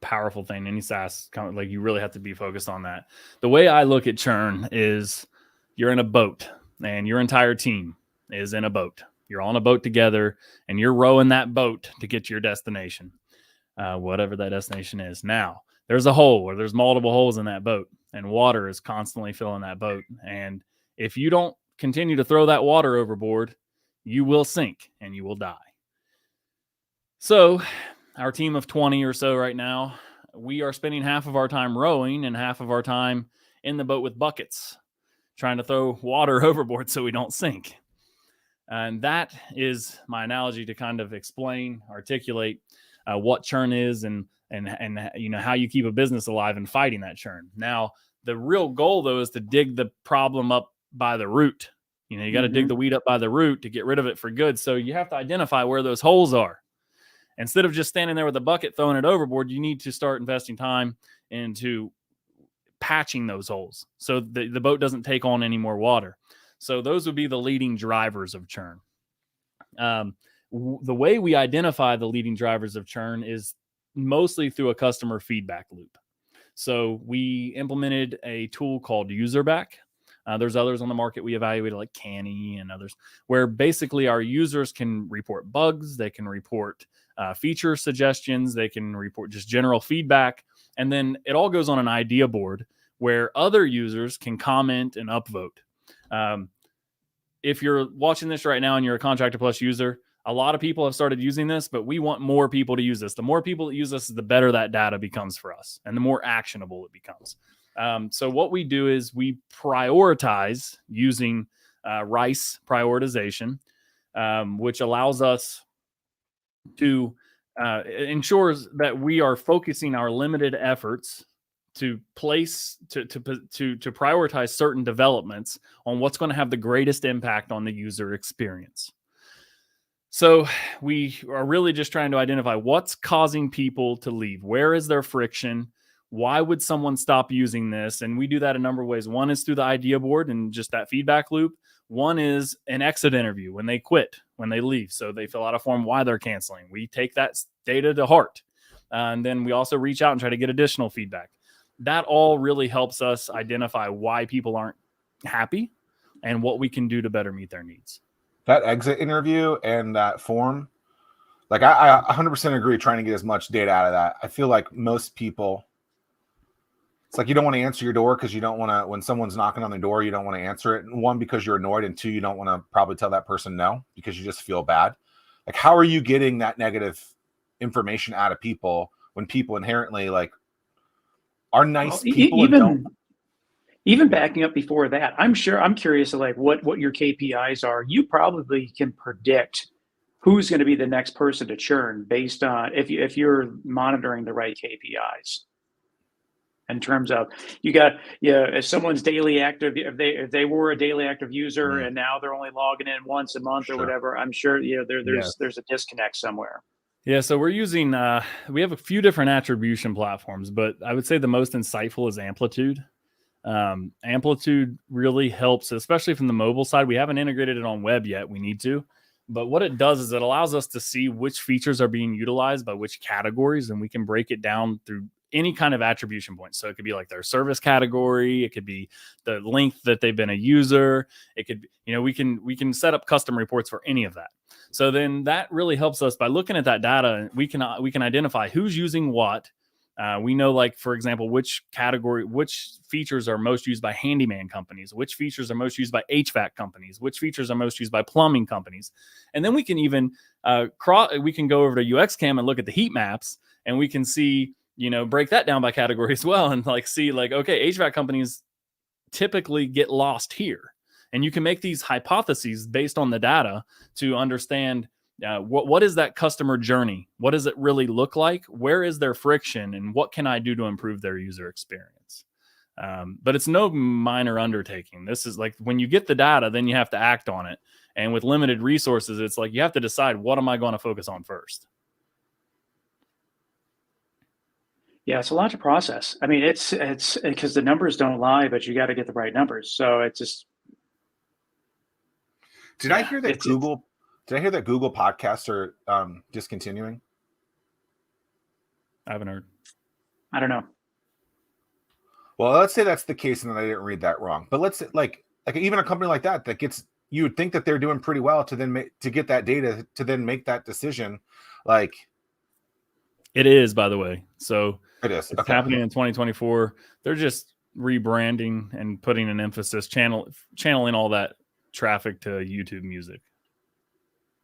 powerful thing. Any SaaS, like, you really have to be focused on that. The way I look at churn is you're in a boat and your entire team is in a boat. You're on a boat together and you're rowing that boat to get to your destination, whatever that destination is. Now, there's a hole or there's multiple holes in that boat, and water is constantly filling that boat. And if you don't continue to throw that water overboard, you will sink and you will die. So our team of 20 or so right now, we are spending half of our time rowing and half of our time in the boat with buckets, trying to throw water overboard so we don't sink. And that is my analogy to kind of articulate what churn is and how you keep a business alive and fighting that churn. Now, the real goal, though, is to dig the problem up by the root. You got to dig the weed up by the root to get rid of it for good. So you have to identify where those holes are. Instead of just standing there with a bucket throwing it overboard, you need to start investing time into patching those holes so the boat doesn't take on any more water. So those would be the leading drivers of churn. The way we identify the leading drivers of churn is mostly through a customer feedback loop. So we implemented a tool called UserBack. There's others on the market we evaluated, like Canny and others, where basically our users can report bugs, they can report feature suggestions, they can report just general feedback, and then it all goes on an idea board where other users can comment and upvote. If you're watching this right now and you're a Contractor Plus user, a lot of people have started using this, but we want more people to use this. The more people that use this, the better that data becomes for us and the more actionable it becomes. So what we do is we prioritize using RICE prioritization, which allows us to ensures that we are focusing our limited efforts to prioritize certain developments on what's going to have the greatest impact on the user experience. So we are really just trying to identify what's causing people to leave. Where is their friction? Why would someone stop using this? And we do that a number of ways. One is through the idea board and just that feedback loop. One is an exit interview when they quit, when they leave. So they fill out a form why they're canceling. We take that data to heart. And then we also reach out and try to get additional feedback. That all really helps us identify why people aren't happy and what we can do to better meet their needs. That exit interview and that form, like I 100% agree trying to get as much data out of that. I feel like most people, it's like you don't want to answer your door because you don't want to, when someone's knocking on the door, you don't want to answer it. One, because you're annoyed, and two, you don't want to probably tell that person no because you just feel bad. Like, how are you getting that negative information out of people when people inherently like are nice people? Even backing up before that, I'm curious of like what your KPIs are. You probably can predict who's going to be the next person to churn based on if you're monitoring the right KPIs. In terms of if someone's daily active, if they were a daily active user and now they're only logging in once a month or whatever, I'm sure there's a disconnect somewhere. Yeah, so we're using we have a few different attribution platforms, but I would say the most insightful is Amplitude. Amplitude really helps, especially from the mobile side. We haven't integrated it on web yet. We need to. But what it does is it allows us to see which features are being utilized by which categories, and we can break it down through any kind of attribution point. So it could be like their service category. It could be the length that they've been a user. It could, we can set up custom reports for any of that. So then that really helps us by looking at that data. We can identify who's using what. We know, like, for example, which features are most used by handyman companies, which features are most used by HVAC companies, which features are most used by plumbing companies. And then we can even we can go over to UXCam and look at the heat maps, and we can see, break that down by category as well, and see okay, HVAC companies typically get lost here. And you can make these hypotheses based on the data to understand what is that customer journey? What does it really look like? Where is their friction? And what can I do to improve their user experience? But it's no minor undertaking. This is like when you get the data, then you have to act on it. And with limited resources, it's like you have to decide, what am I going to focus on first? Yeah, it's a lot to process. I mean, it's because the numbers don't lie, but you got to get the right numbers. So it's just. Did I hear that Google podcasts are discontinuing? I haven't heard. I don't know. Well, let's say that's the case, and then I didn't read that wrong. But let's say like even a company like that gets, you would think that they're doing pretty well to get that data to then make that decision. Like, it is, by the way. So it is. It's happening in 2024. They're just rebranding and putting an emphasis, channeling all that traffic to YouTube Music.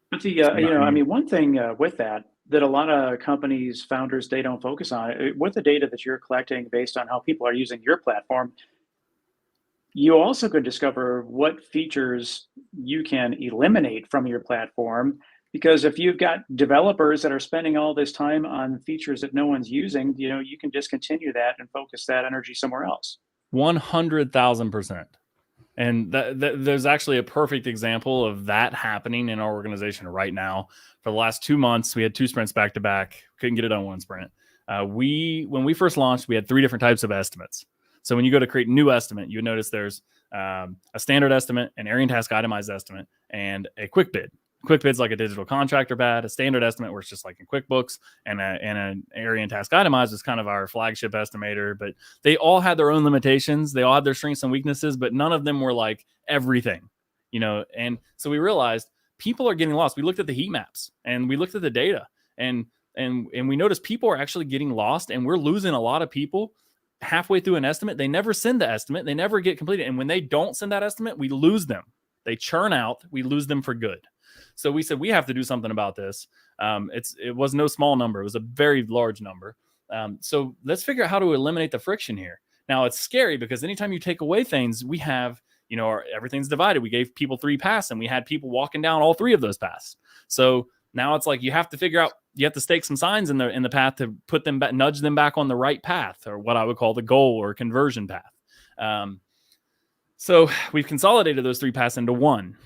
But one thing with that a lot of companies, founders, they don't focus on it. With the data that you're collecting based on how people are using your platform, you also could discover what features you can eliminate from your platform. Because if you've got developers that are spending all this time on features that no one's using, you can discontinue that and focus that energy somewhere else. 100,000%. And there's actually a perfect example of that happening in our organization right now. For the last 2 months, we had 2 sprints back to back. Couldn't get it on one sprint. When we first launched, we had 3 different types of estimates. So when you go to create a new estimate, you notice there's a standard estimate, an area and task itemized estimate, and a quick bid. QuickBid's like a digital contractor pad, a standard estimate where it's just like in QuickBooks, and an area and task itemized is kind of our flagship estimator. But they all had their own limitations. They all had their strengths and weaknesses, but none of them were like everything, And so we realized people are getting lost. We looked at the heat maps and we looked at the data, and we noticed people are actually getting lost, and we're losing a lot of people halfway through an estimate. They never send the estimate. They never get completed. And when they don't send that estimate, we lose them. They churn out. We lose them for good. So we said, we have to do something about this. It was no small number. It was a very large number. So let's figure out how to eliminate the friction here. Now it's scary because anytime you take away things, we have, everything's divided. We gave people 3 paths and we had people walking down all 3 of those paths. So now it's like, you have to figure out, you have to stake some signs in the path to put them back, nudge them back on the right path, or what I would call the goal or conversion path. So we've consolidated those 3 paths into one.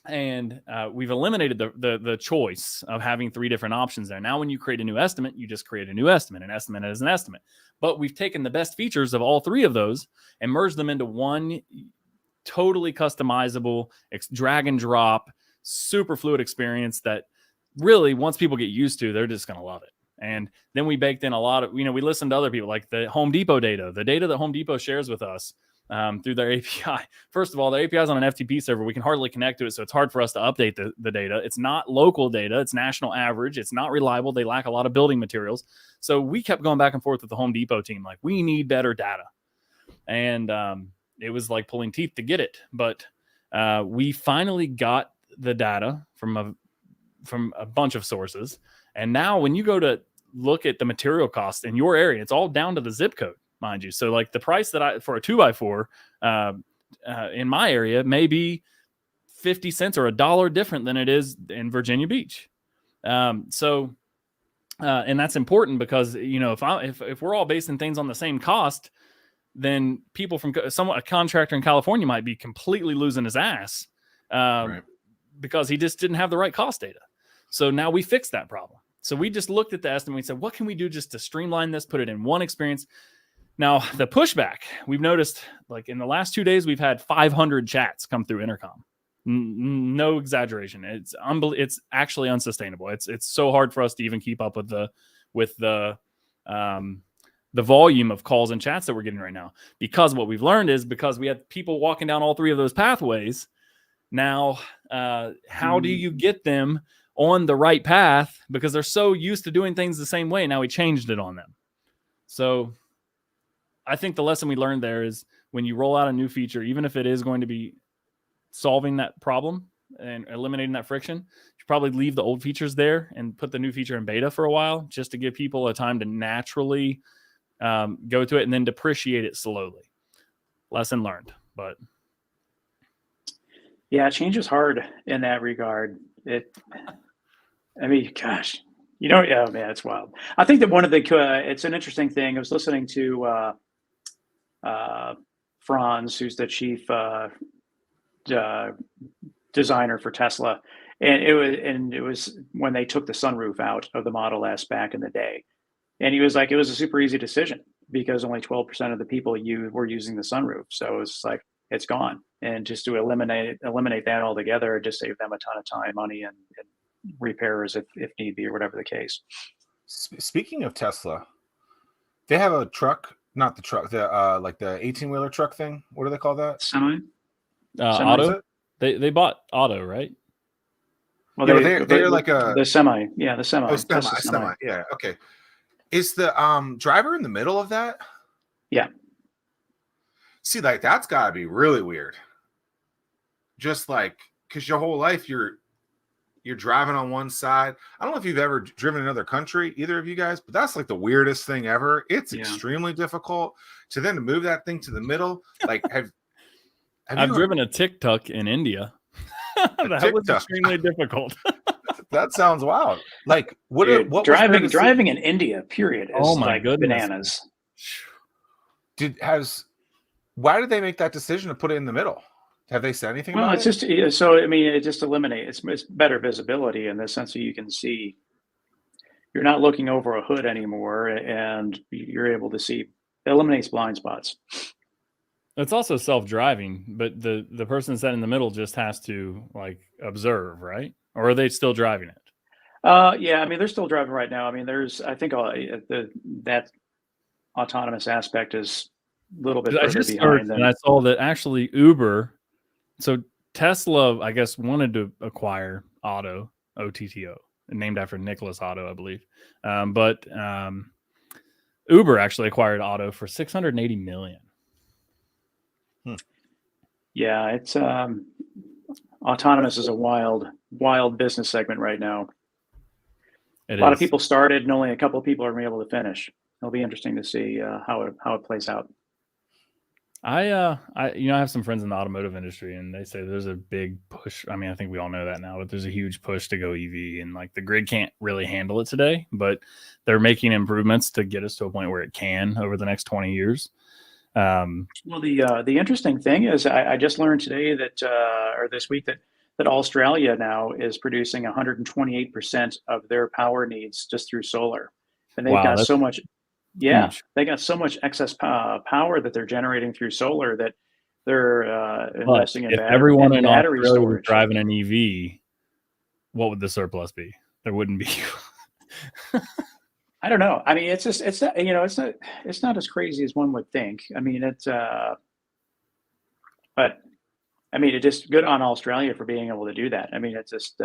And we've eliminated the choice of having 3 different options there. Now, when you create a new estimate, you just create a new estimate. An estimate is an estimate. But we've taken the best features of all 3 of those and merged them into one totally customizable, drag and drop, super fluid experience that really, once people get used to, they're just going to love it. And then we baked in a lot of, we listened to other people, like the Home Depot data, the data that Home Depot shares with us. Through their API. First of all, their API is on an FTP server. We can hardly connect to it, so it's hard for us to update the data. It's not local data. It's national average. It's not reliable. They lack a lot of building materials. So we kept going back and forth with the Home Depot team, like, we need better data. And it was like pulling teeth to get it. But we finally got the data from a bunch of sources. And now when you go to look at the material costs in your area, it's all down to the zip code, mind you. So like the price that for a 2x4 in my area may be 50 cents or $1 different than it is in Virginia Beach. And that's important because, if we're all basing things on the same cost, then people from a contractor in California might be completely losing his ass Right. because he just didn't have the right cost data. So now we fixed that problem. So we just looked at the estimate. We said, what can we do just to streamline this, put it in one experience? Now, the pushback, we've noticed, like in the last 2 days, we've had 500 chats come through Intercom. No exaggeration. It's actually unsustainable. It's so hard for us to even keep up with the volume of calls and chats that we're getting right now. Because what we've learned is, because we had people walking down all 3 of those pathways. Now, how do you get them on the right path? Because they're so used to doing things the same way. Now we changed it on them. So I think the lesson we learned there is, when you roll out a new feature, even if it is going to be solving that problem and eliminating that friction, you probably leave the old features there and put the new feature in beta for a while, just to give people a time to naturally go to it and then depreciate it slowly. Lesson learned. But yeah, change is hard in that regard. Gosh, yeah, man, it's wild. I think that one of the, it's an interesting thing. I was listening to Franz, who's the chief designer for Tesla, and it was when they took the sunroof out of the Model S back in the day, and he was like, it was a super easy decision because only 12% of the people were using the sunroof, so it's like, it's gone, and just to eliminate that altogether, just save them a ton of time, money, and repairs if need be, or whatever the case. Speaking of Tesla, they have a truck. Not the truck, like the 18-wheeler truck thing. What do they call that? Semi? Auto. They bought Auto, right? Well, yeah, they're like the semi. Yeah, the semi. Oh, semi. Yeah. Okay. Is the driver in the middle of that? Yeah. See, like, that's got to be really weird. Just like, because your whole life you're driving on one side. I don't know if you've ever driven another country, either of you guys, but that's like the weirdest thing ever. It's extremely difficult to then move that thing to the middle. Like, I've driven a tuk-tuk in India. That was extremely difficult. That sounds wild. Like, what driving in India, period, is like bananas. Why did they make that decision to put it in the middle? Have they said anything about it? It just eliminates, it's better visibility in the sense that you can see, you're not looking over a hood anymore, and you're able to see. It eliminates blind spots. It's also self-driving, but the person sitting in the middle just has to, like, observe, right? or are they still driving it? Yeah, I mean, they're still driving right now. I mean, I think that autonomous aspect is a little bit I further just behind searched and I than. saw that actually Uber, so Tesla, I guess, wanted to acquire OTTO, named after Nicholas Otto, I believe. But Uber actually acquired Otto for $680 million. Yeah, it's autonomous is a wild business segment right now. A lot of people started, and only a couple of people are able to finish. It'll be interesting to see how it plays out. I have some friends in the automotive industry, and they say there's a big push. I mean, I think we all know that now, but there's a huge push to go EV, and like the grid can't really handle it today, but they're making improvements to get us to a point where it can over the next 20 years. Well, the interesting thing is I just learned today that or this week that Australia now is producing 128% of their power needs just through solar, and they've got so much. Yeah, huge. they got so much excess power that they're generating through solar that they're investing in everyone in battery Australia was storage. driving an EV, what would the surplus be? There wouldn't be. I don't know. I mean, it's not, it's not as crazy as one would think. I mean, but I mean, it's just good on Australia for being able to do that. I mean, it's just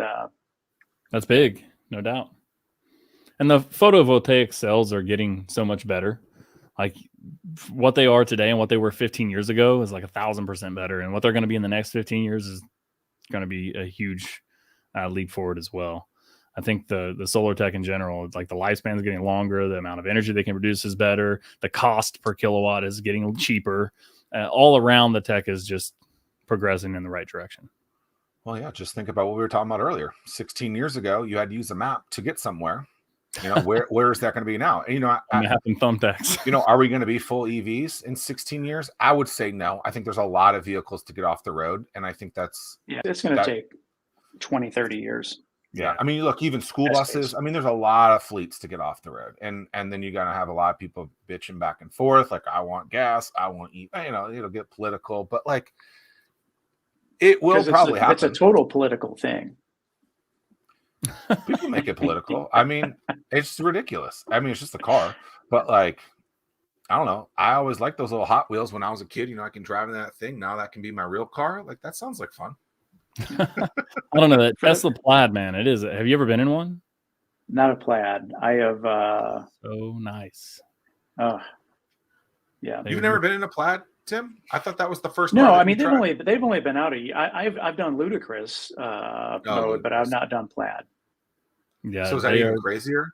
that's big, no doubt. And the photovoltaic cells are getting so much better. Like what they are today and what they were 15 years ago is like 1,000% better. And what they're going to be in the next 15 years is going to be a huge leap forward as well. I think the solar tech in general, like the lifespan is getting longer. The amount of energy they can produce is better. The cost per kilowatt is getting cheaper. All around, the tech is just progressing in the right direction. Well, yeah, just think about what we were talking about earlier. 16 years ago, you had to use a map to get somewhere. You know, where is that going to be now? And, map and thumbtacks. Are we going to be full EVs in 16 years? I would say no. I think there's a lot of vehicles to get off the road. And I think it's going to take 20, 30 years. Yeah. I mean, look, even school buses. I mean, there's a lot of fleets to get off the road. And then you're going to have a lot of people bitching back and forth. Like, I want gas. I want, it'll get political. But like, it will probably happen. It's a total political thing. People make it political. I mean, it's ridiculous. I mean, it's just a car. But like, I don't know. I always liked those little Hot Wheels when I was a kid. I can drive in that thing. Now that can be my real car. Like, that sounds like fun. I don't know. That Tesla Plaid, man. It is. Have you ever been in one? Not a Plaid. I have. So nice. Oh, yeah. You've never been in a Plaid, Tim? I thought that was the first. No, I mean they've only been out I've done ludicrous mode, but I've not done Plaid. Yeah. So is that even crazier?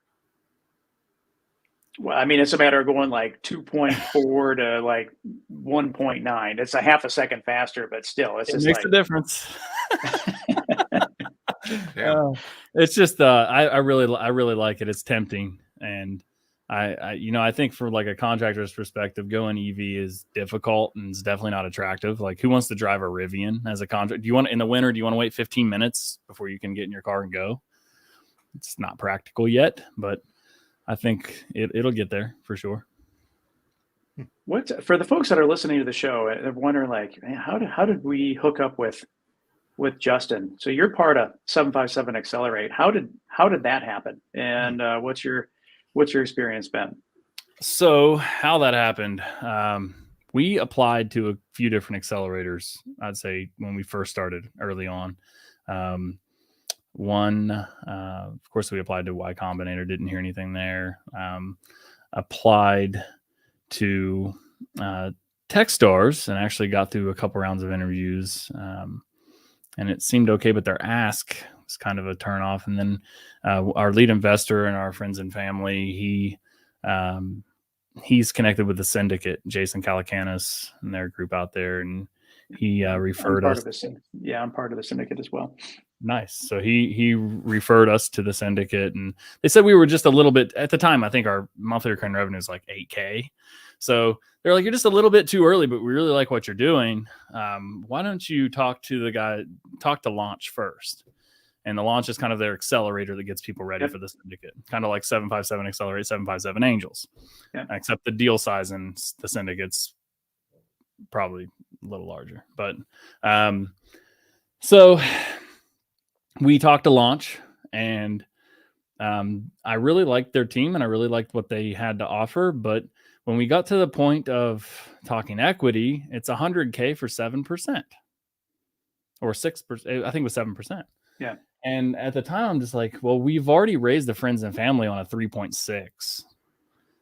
Well, I mean, it's a matter of going like 2.4 to like 1.9. It's a half a second faster, but still, it makes a difference. Yeah. It's just I really like it. It's tempting, and I think from like a contractor's perspective, going EV is difficult and it's definitely not attractive. Like, who wants to drive a Rivian as a contractor? In the winter, do you want to wait 15 minutes before you can get in your car and go? It's not practical yet, but I think it'll get there for sure. What for the folks that are listening to the show, they're wondering like, man, how did we hook up with Justin? So you're part of 757 Accelerate. How did that happen? And what's your experience been? So how that happened, we applied to a few different accelerators, I'd say, when we first started early on. One, of course, we applied to Y Combinator, didn't hear anything there. Applied to Techstars and actually got through a couple rounds of interviews, and it seemed okay, but their ask was kind of a turnoff. And then our lead investor and our friends and family, he's connected with the syndicate, Jason Calacanis, and their group out there, and he referred us. I'm part of the syndicate as well. Nice. So he referred us to the syndicate, and they said we were just a little bit at the time. I think our monthly recurring revenue is like $8,000. So they're like, you're just a little bit too early, but we really like what you're doing. Why don't you talk to Launch first? And the Launch is kind of their accelerator that gets people ready for the syndicate, kind of like 757 Accelerate, 757 Angels, except the deal size in the syndicate's probably a little larger. But so we talked to launch, and I really liked their team and I really liked what they had to offer. But when we got to the point of talking equity, it's $100K for 7% or 6%. I think it was 7%. Yeah. And at the time, I'm just like, well, we've already raised the friends and family on a 3.6.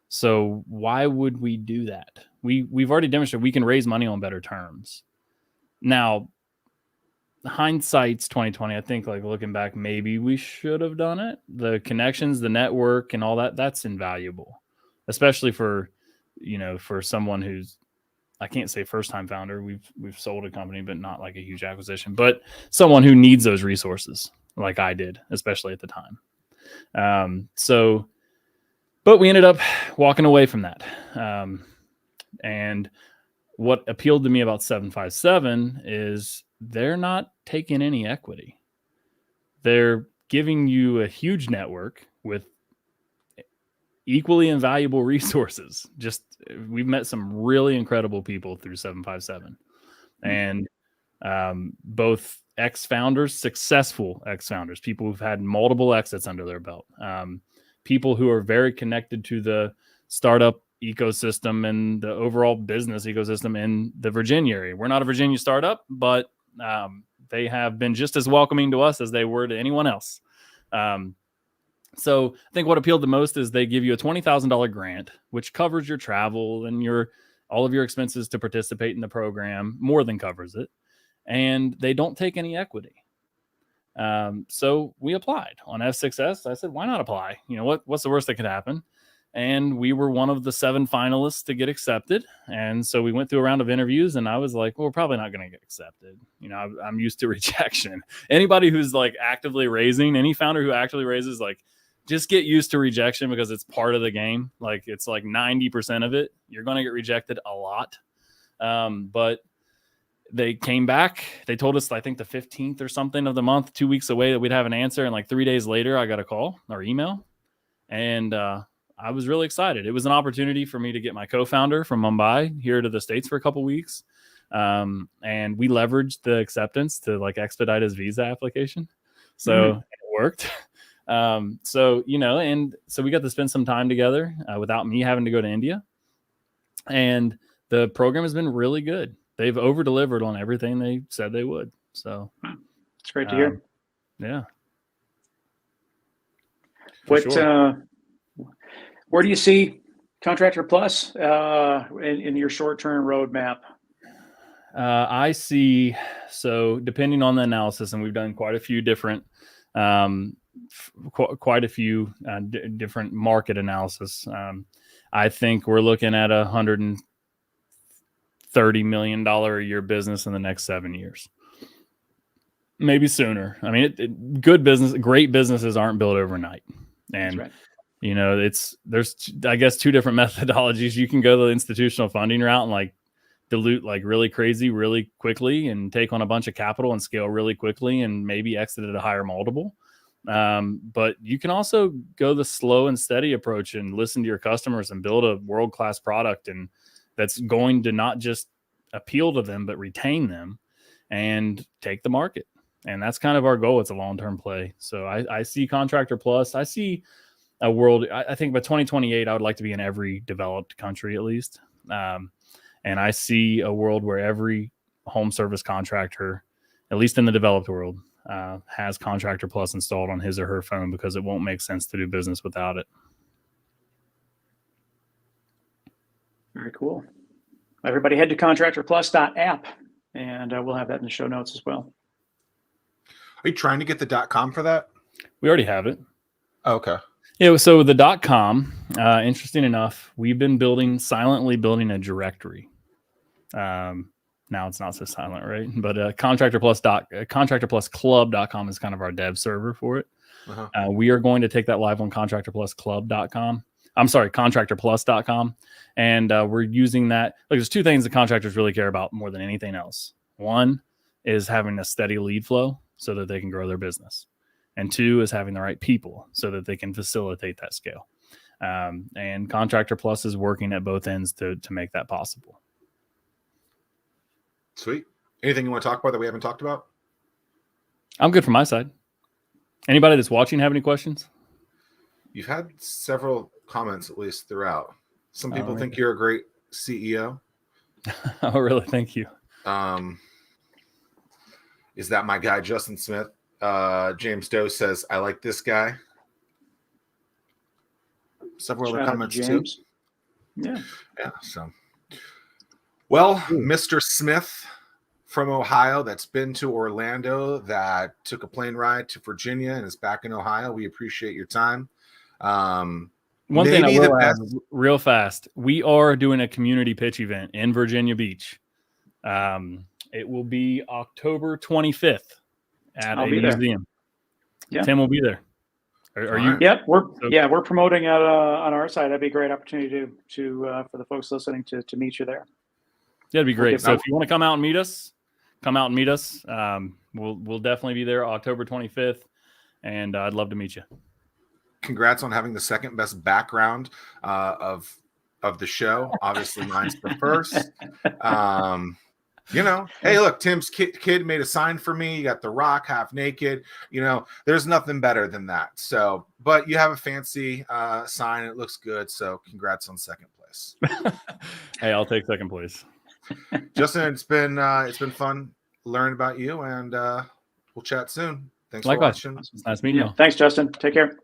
So why would we do that? We've already demonstrated we can raise money on better terms. Now, hindsight's 2020. I think, like, looking back, maybe we should have done it. The connections, the network, and all that's invaluable, especially for someone who's, I can't say first time founder. We've sold a company, but not like a huge acquisition, but someone who needs those resources like I did, especially at the time. But we ended up walking away from that. And what appealed to me about 757 is they're not taking any equity. They're giving you a huge network with equally invaluable resources. Just, we've met some really incredible people through 757, and both ex-founders, successful ex-founders, people who've had multiple exits under their belt, people who are very connected to the startup ecosystem and the overall business ecosystem in the Virginia area. We're not a Virginia startup, but they have been just as welcoming to us as they were to anyone else. So I think what appealed the most is they give you a $20,000 grant, which covers your travel and all of your expenses to participate in the program, more than covers it. And they don't take any equity. So we applied on F6S. I said, why not apply? What's the worst that could happen? And we were one of the 7 finalists to get accepted. And so we went through a round of interviews, and I was like, well, we're probably not going to get accepted. I'm used to rejection. Anybody who's like actively raising, any founder who actively raises, like, just get used to rejection, because it's part of the game. Like, it's like 90% of it. You're going to get rejected a lot. But they came back. They told us, I think the 15th or something of the month, 2 weeks away, that we'd have an answer. And like 3 days later, I got a call or email. And I was really excited. It was an opportunity for me to get my co-founder from Mumbai here to the States for a couple of weeks. And we leveraged the acceptance to like expedite his visa application. So it worked. And so we got to spend some time together without me having to go to India. And the program has been really good. They've over-delivered on everything they said they would. So it's great to hear. Yeah. Where do you see Contractor Plus in your short-term roadmap? I see, so depending on the analysis, and we've done quite a few different different market analysis. I think we're looking at $130 million a year business in the next 7 years, maybe sooner. I mean, great businesses aren't built overnight, and That's right. There's I guess 2 different methodologies. You can go the institutional funding route and like dilute like really crazy really quickly and take on a bunch of capital and scale really quickly and maybe exit at a higher multiple. But you can also go the slow and steady approach and listen to your customers and build a world-class product, and that's going to not just appeal to them, but retain them and take the market. And that's kind of our goal. It's a long-term play. So I see Contractor Plus. I see a world, I think by 2028, I would like to be in every developed country at least. And I see a world where every home service contractor, at least in the developed world, has Contractor Plus installed on his or her phone, because it won't make sense to do business without it. Very cool. Everybody head to contractorplus.app, and we'll have that in the show notes as well. Are you trying to get the .com for that? We already have it. Oh, okay. Yeah, so the .com, interesting enough, we've been silently building a directory. Now it's not so silent, right? But contractorplusclub.com is kind of our dev server for it. Uh-huh. We are going to take that live on contractorplusclub.com. I'm sorry, contractorplus.com. And we're using that. Like, there's 2 things that contractors really care about more than anything else. One is having a steady lead flow so that they can grow their business. And 2 is having the right people so that they can facilitate that scale. And Contractor Plus is working at both ends to make that possible. Sweet. Anything you want to talk about that we haven't talked about? I'm good from my side. Anybody that's watching have any questions? You've had several comments, at least throughout. Some people really? think you're a great CEO. Oh, really? Thank you. Is that my guy, Justin Smith? James Doe says, I like this guy. Several Shout other out to comments too. James. Yeah. Yeah. So, well, Mr. Smith from Ohio that's been to Orlando, that took a plane ride to Virginia and is back in Ohio. We appreciate your time. One thing I will add real fast, we are doing a community pitch event in Virginia Beach. It will be October 25th at a museum. Yeah. Tim will be there. Are you? Yep. We're promoting it on our side. That'd be a great opportunity to for the folks listening to meet you there. Yeah, it'd be great. So if you want to come out and meet us, come out and meet us. We'll definitely be there October 25th, and I'd love to meet you. Congrats on having the second best background of the show. Obviously, mine's the first. Hey, look, Tim's kid made a sign for me. You got The Rock half naked. There's nothing better than that. So, but you have a fancy sign. It looks good. So, congrats on second place. Hey, I'll take second place. Justin, it's been fun learning about you, and we'll chat soon. Thanks Likewise. for watching. Nice meeting you. Thanks, Justin. Take care.